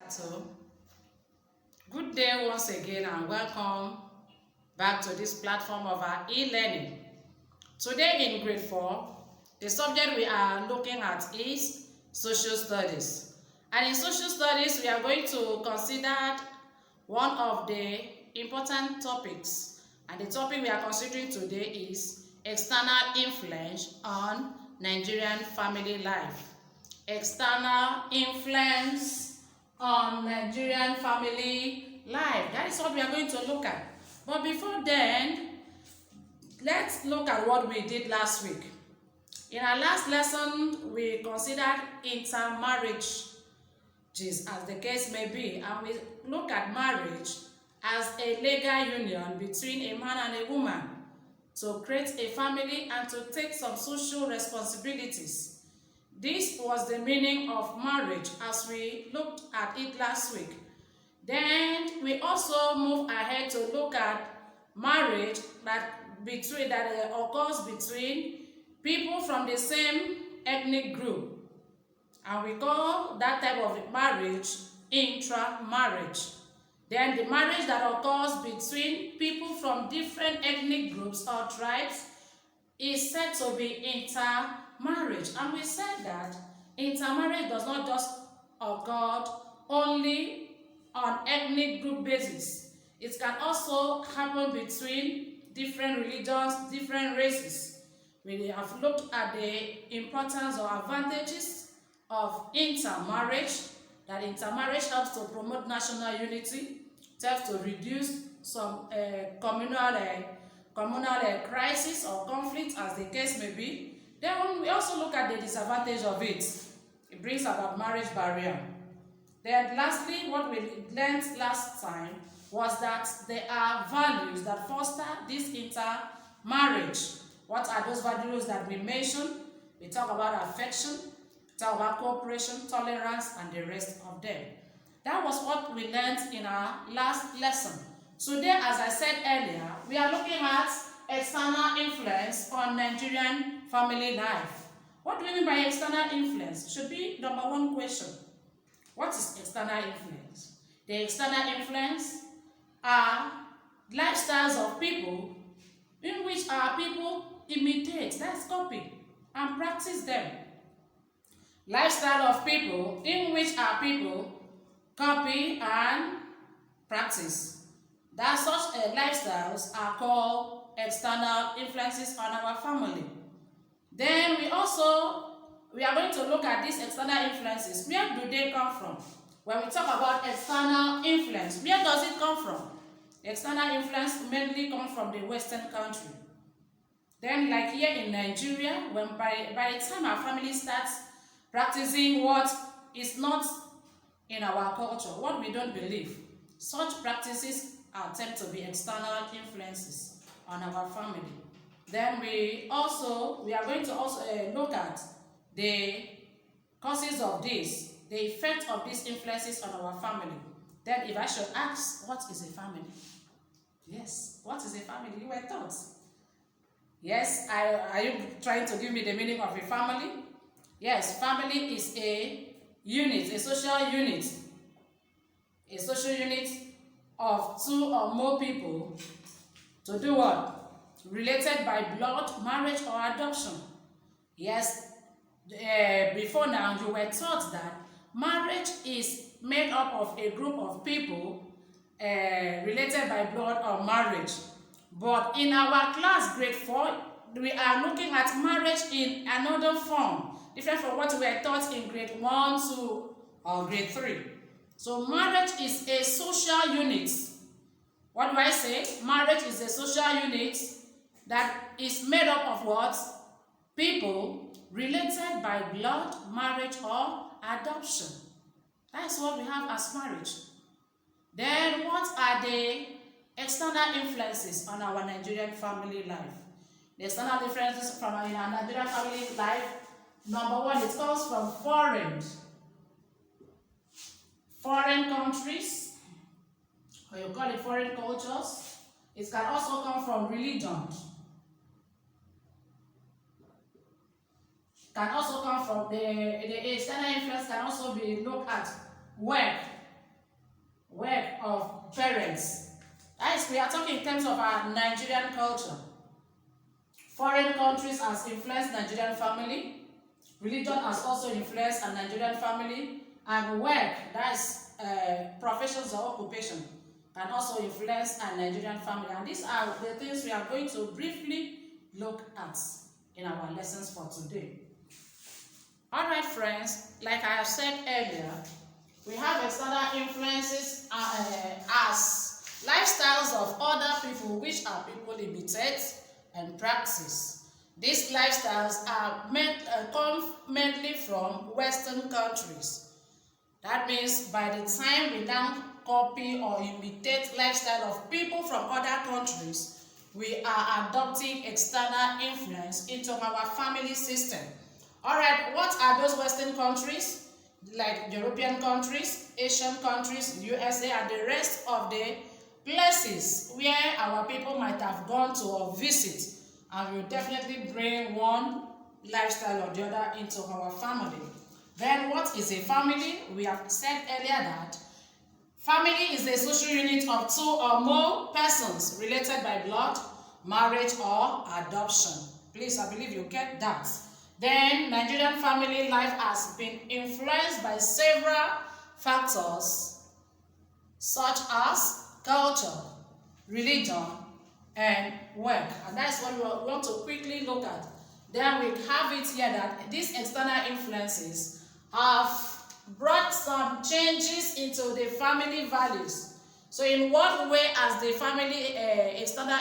So, good day once again and welcome back to this platform of our e-learning. Today in grade 4, the subject we are looking at is social studies. And in social studies, we are going to consider one of the important topics. And the topic we are considering today is external influence on Nigerian family life. External influence on Nigerian family life. That is what we are going to look at. But before then, let's look at what we did last week. In our last lesson, we considered intermarriages, as the case may be, and we look at marriage as a legal union between a man and a woman to create a family and to take some social responsibilities. This was the meaning of marriage as we looked at it last week. Then we also move ahead to look at marriage that occurs between people from the same ethnic group. And we call that type of marriage intramarriage. Then the marriage that occurs between people from different ethnic groups or tribes is said to be intermarriage. And we said that intermarriage does not just occur only on ethnic group basis. It can also happen between different religions, different races. We have looked at the importance or advantages of intermarriage, that intermarriage helps to promote national unity, it helps to reduce some communal crisis or conflict, as the case may be. Then we also look at the disadvantage of it. It brings about marriage barrier. Then lastly, what we learned last time was that there are values that foster this intermarriage. What are those values that we mentioned? We talk about affection, we talk about cooperation, tolerance, and the rest of them. That was what we learned in our last lesson. Today, as I said earlier, we are looking at external influence on Nigerian family life. What do we mean by external influence? Should be number one question. What is external influence? The external influence are lifestyles of people in which our people imitate, that's copy, and practice them. Lifestyle of people in which our people copy and practice. That such lifestyles are called external influences on our family. Then we are going to look at these external influences. Where do they come from? When we talk about external influence, where does it come from? External influence mainly comes from the Western country. Then, like here in Nigeria, when by the time our family starts practicing what is not in our culture, what we don't believe, such practices are tend to be external influences on our family. Then we are going to also look at the causes of this, the effect of these influences on our family. Then if I should ask, what is a family? Yes, what is a family? You were taught. Yes, are you trying to give me the meaning of a family? Yes, family is a unit, a social unit. A social unit of two or more people to do what? Related by blood, marriage, or adoption. Yes, before now you were taught that marriage is made up of a group of people related by blood or marriage. But in our class, grade 4, we are looking at marriage in another form, different from what we were taught in grade 1, 2, or grade 3. So marriage is a social unit. What do I say? Marriage is a social unit that is made up of what? People related by blood, marriage, or adoption. That's what we have as marriage. Then what are the external influences on our Nigerian family life? The external influences from our Nigerian family life, number one, it comes from foreign foreign countries, or you call it foreign cultures. It can also come from religion. Can also come from the external influence can also be looked at work of parents. That is, we are talking in terms of our Nigerian culture. Foreign countries has influenced Nigerian family. Religion has also influenced a Nigerian family. And work, that is professions or occupation, can also influence a Nigerian family. And these are the things we are going to briefly look at in our lessons for today. Alright friends, like I have said earlier, we have external influences as lifestyles of other people which our people imitate and practice. These lifestyles are come mainly from Western countries. That means by the time we now copy or imitate lifestyle of people from other countries, we are adopting external influence into our family system. Alright, what are those Western countries? Like European countries, Asian countries, USA, and the rest of the places where our people might have gone to or visit, and will definitely bring one lifestyle or the other into our family. Then what is a family? We have said earlier that family is a social unit of two or more persons related by blood, marriage, or adoption. Please, I believe you get that. Then Nigerian family life has been influenced by several factors such as culture, religion, and work. And that's what we want to quickly look at. Then we have it here that these external influences have brought some changes into the family values. So in what way has the family external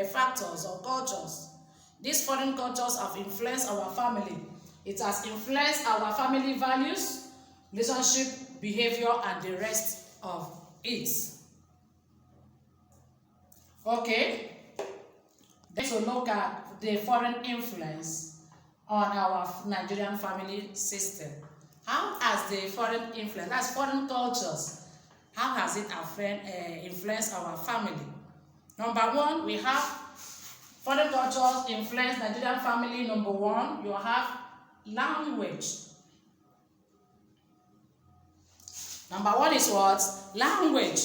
factors or cultures, these foreign cultures have influenced our family? It has influenced our family values, relationship, behavior, and the rest of it. Okay, let's look at the foreign influence on our Nigerian family system. How has the foreign influence, that's foreign cultures, how has it influenced our family? Number one, we have foreign cultures influence Nigerian family. Number one, you have language. Number one is what? Language.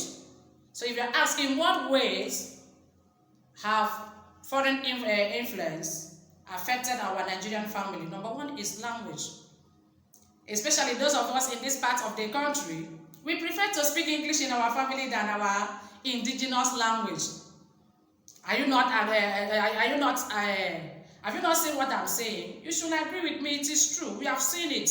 So if you're asking what ways have foreign influence affected our Nigerian family, number one is language. Especially those of us in this part of the country, we prefer to speak English in our family than our indigenous language. Have you not seen what I'm saying? You should agree with me, it is true. We have seen it.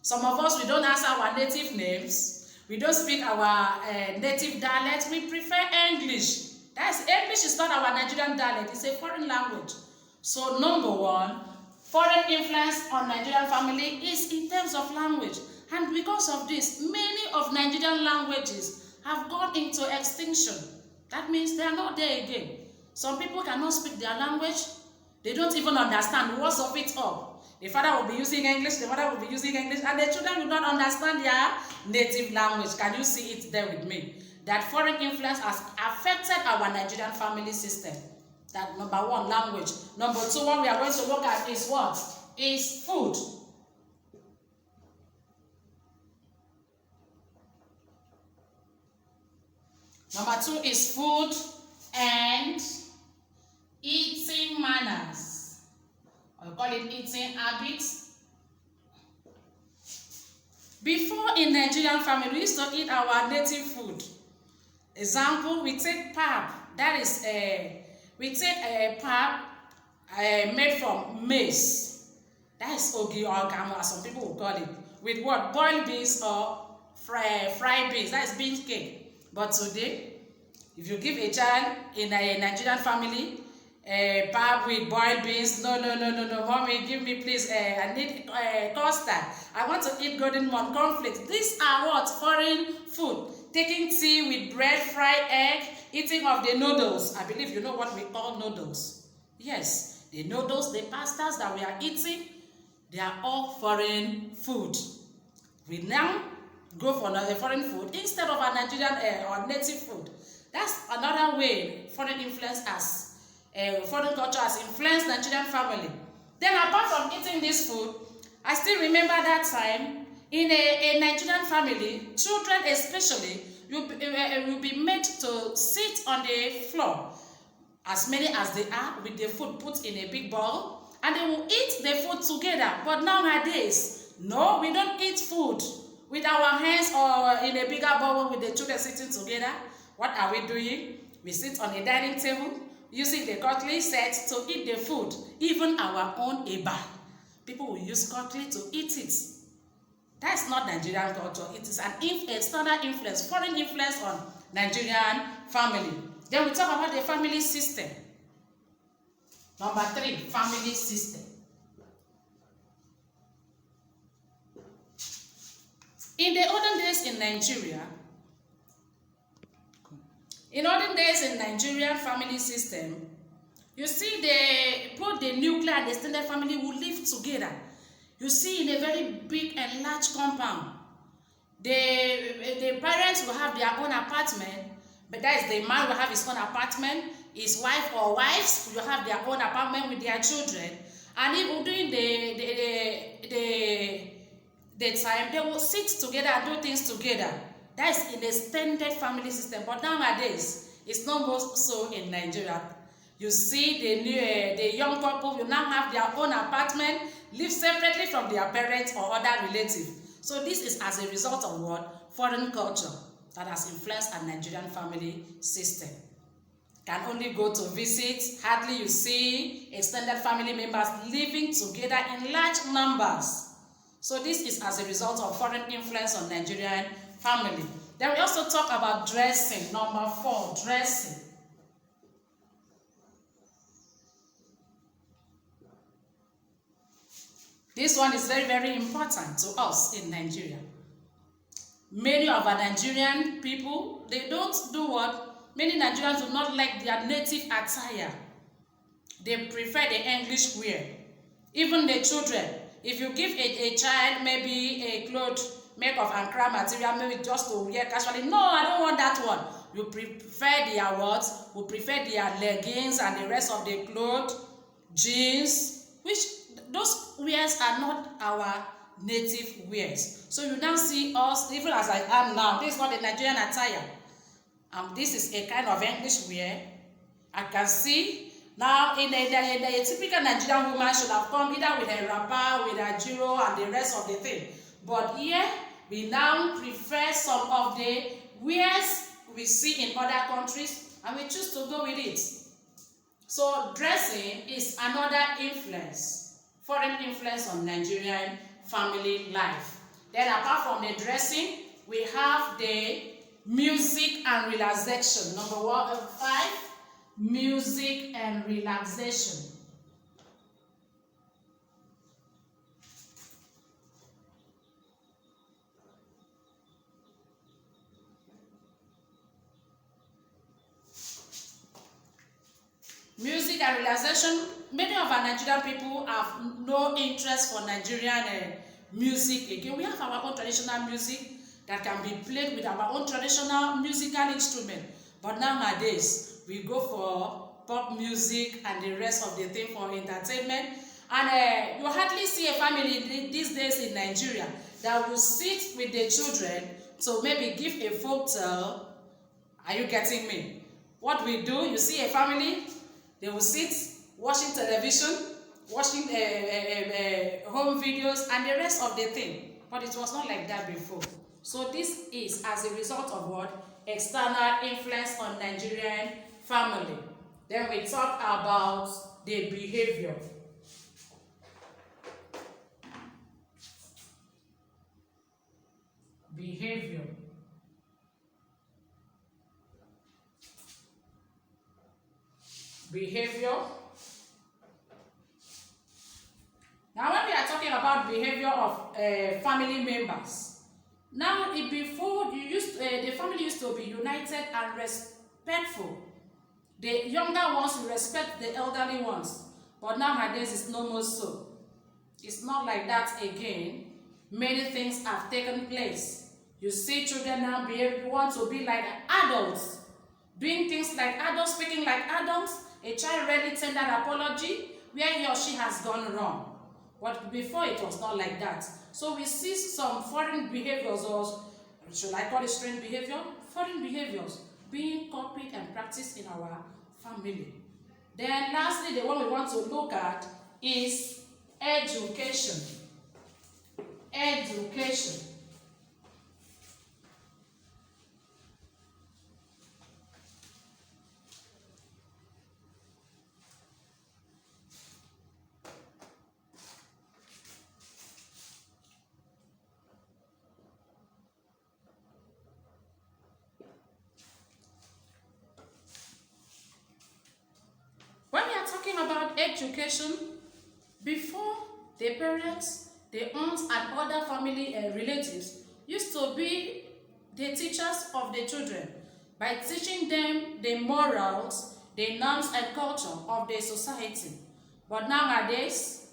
Some of us, we don't answer our native names. We don't speak our native dialect. We prefer English. English is not our Nigerian dialect. It's a foreign language. So number one, foreign influence on Nigerian family is in terms of language. And because of this, many of Nigerian languages have gone into extinction. That means they are not there again. Some people cannot speak their language. They don't even understand what's of it up. The father will be using English, the mother will be using English, and the children will not understand their native language. Can you see it there with me? That foreign influence has affected our Nigerian family system. That number one, language. Number two, what we are going to look at is what? Is food. Number two is food and eating manners. Or we call it eating habits. Before in Nigerian family, we used to eat our native food. Example, we take pap. That is we take a pap made from maize. That is ogi or gamu, as some people will call it. With what? Boiled beans or fried beans. That is beans cake. But today, if you give a child in a Nigerian family pap with boiled beans, no, mommy, give me please, I need custard. I want to eat golden morn cornflakes. These are what? Foreign food. Taking tea with bread, fried egg, eating of the noodles. I believe you know what we call noodles. Yes, the noodles, the pastas that we are eating, they are all foreign food. We now go for another foreign food instead of our Nigerian or native food. That's another way foreign influence has, foreign culture has influenced Nigerian family. Then apart from eating this food, I still remember that time in a Nigerian family, children especially, will be made to sit on the floor, as many as they are, with the food put in a big bowl, and they will eat the food together. But nowadays, no, we don't eat food with our hands or in a bigger bowl with the children sitting together. What are we doing? We sit on a dining table using the cutlery set to eat the food, even our own eba. People will use cutlery to eat it. That's not Nigerian culture. It is an external influence, foreign influence on Nigerian family. Then we talk about the family system. Number 3, family system. In the olden days in Nigerian family system, you see they put the nuclear and the extended family will live together. You see in a very big and large compound. The parents will have their own apartment, but that is the man will have his own apartment, his wife or wives will have their own apartment with their children, and even during the time they will sit together and do things together. That is in the extended family system. But nowadays, it's not more so in Nigeria. You see the young couple will now have their own apartment, live separately from their parents or other relatives. So this is as a result of what? Foreign culture that has influenced our Nigerian family system. Can only go to visit. Hardly you see extended family members living together in large numbers. So this is as a result of foreign influence on Nigerian family. Then we also talk about dressing. Number 4, dressing. This one is very, very important to us in Nigeria. Many of our Nigerian people, they don't do what? Many Nigerians do not like their native attire. They prefer the English wear. Even the children, if you give a child maybe a cloth made of Ankara material, maybe just to wear casually, no, I don't want that one. You prefer their what? You prefer their leggings and the rest of the clothes, jeans, which those wears are not our native wears. So you now see us, even as I am now, this is not a Nigerian attire. This is a kind of English wear. I can see now in a typical Nigerian woman should have come either with a wrapper, with a jiro, and the rest of the thing. But here we now prefer some of the wears we see in other countries, and we choose to go with it. So dressing is another influence, foreign influence on Nigerian family life. Then apart from the dressing, we have the music and relaxation. Number 5, music and relaxation. Music and relaxation. Many of our Nigerian people have no interest for Nigerian music again. We have our own traditional music that can be played with our own traditional musical instrument. But nowadays, we go for pop music and the rest of the thing for entertainment. And you hardly see a family these days in Nigeria that will sit with the children to maybe give a folk tale. Are you getting me? What we do, you see a family, they will sit watching television, watching home videos and the rest of the thing. But it was not like that before. So this is as a result of what? External influence on Nigerian family. Then we talk about the behavior. Behavior. Now when we are talking about behavior of family members, now before the family used to be united and respectful. The younger ones will respect the elderly ones, but nowadays it's no more so. It's not like that again. Many things have taken place. You see children now want to be like adults, doing things like adults, speaking like adults. A child rarely tender apology where he or she has gone wrong. But before it was not like that. So we see some foreign behaviors, or should I call it strange behavior? Foreign behaviors being copied and practiced in our family. Then lastly, the one we want to look at is education. Education. When we are talking about education, before the parents, the aunts and other family relatives used to be the teachers of the children by teaching them the morals, the norms and culture of the society. But nowadays,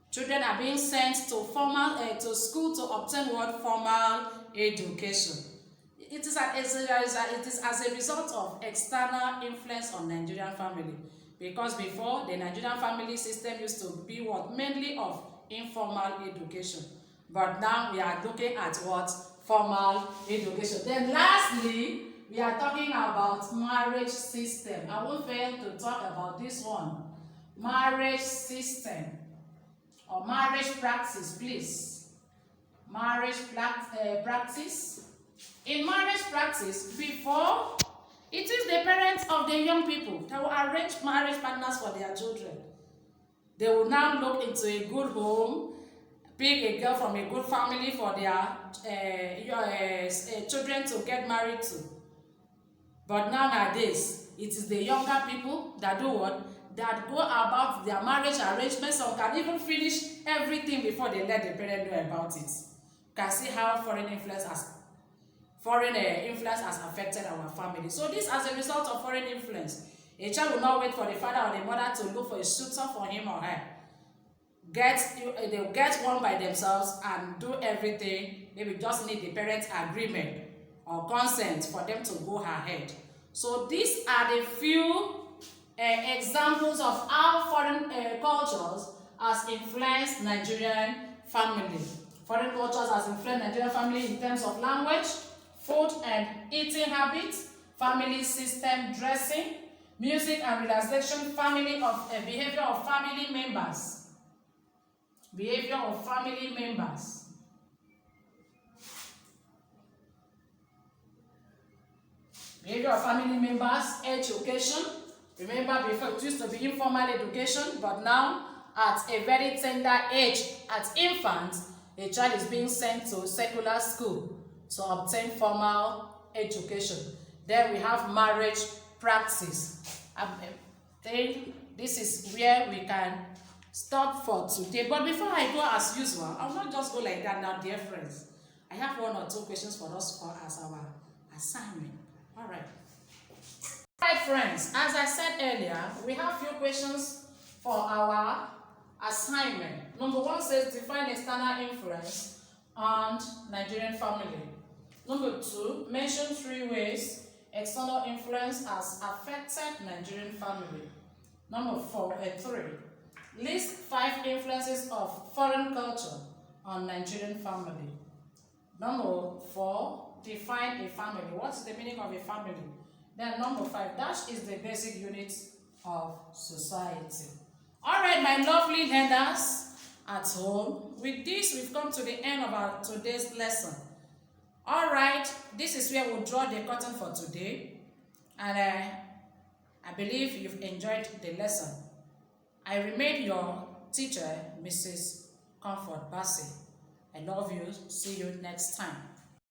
children are being sent to school to obtain what? Formal education. It is as a result of external influence on Nigerian family. Because before, the Nigerian family system used to be what? Mainly of informal education. But now we are looking at what? Formal education. Then lastly, we are talking about marriage system. I won't fail to talk about this one. Marriage system or marriage practice, please. Marriage practice. In marriage practice, before, it is the parents of the young people that will arrange marriage partners for their children. They will now look into a good home, pick a girl from a good family for their children to get married to. But nowadays, it is the younger people that do what? That go about their marriage arrangements. Some can even finish everything before they let the parents know about it. You can see how foreign influence has affected our family. So this as a result of foreign influence. A child will not wait for the father or the mother to look for a suitor for him or her. They'll get one by themselves and do everything. Maybe just need the parents' agreement or consent for them to go ahead. So these are the few examples of how foreign cultures has influenced Nigerian family. Foreign cultures has influenced Nigerian family in terms of language, food and eating habits, family system, dressing, music and relaxation, behavior of family members. Behavior of family members. Behavior of family members, education. Remember before it used to be informal education, but now at a very tender age, at infant, a child is being sent to secular school to obtain formal education. Then we have marriage practice. I think this is where we can stop for today. But before I go as usual, I'll not just go like that now, dear friends. I have one or two questions for us as our assignment. All right. All right, friends. As I said earlier, we have a few questions for our assignment. Number one says define external influence on Nigerian family. Number two, mention 3 ways external influence has affected Nigerian family. Number 3, list 5 influences of foreign culture on Nigerian family. Number 4, define a family. What is the meaning of a family? Then number 5, dash is the basic unit of society. All right, my lovely learners at home. With this, we've come to the end of our today's lesson. All right, this is where we'll draw the curtain for today. And I believe you've enjoyed the lesson. I remain your teacher, Mrs. Comfort Bassey. I love you. See you next time.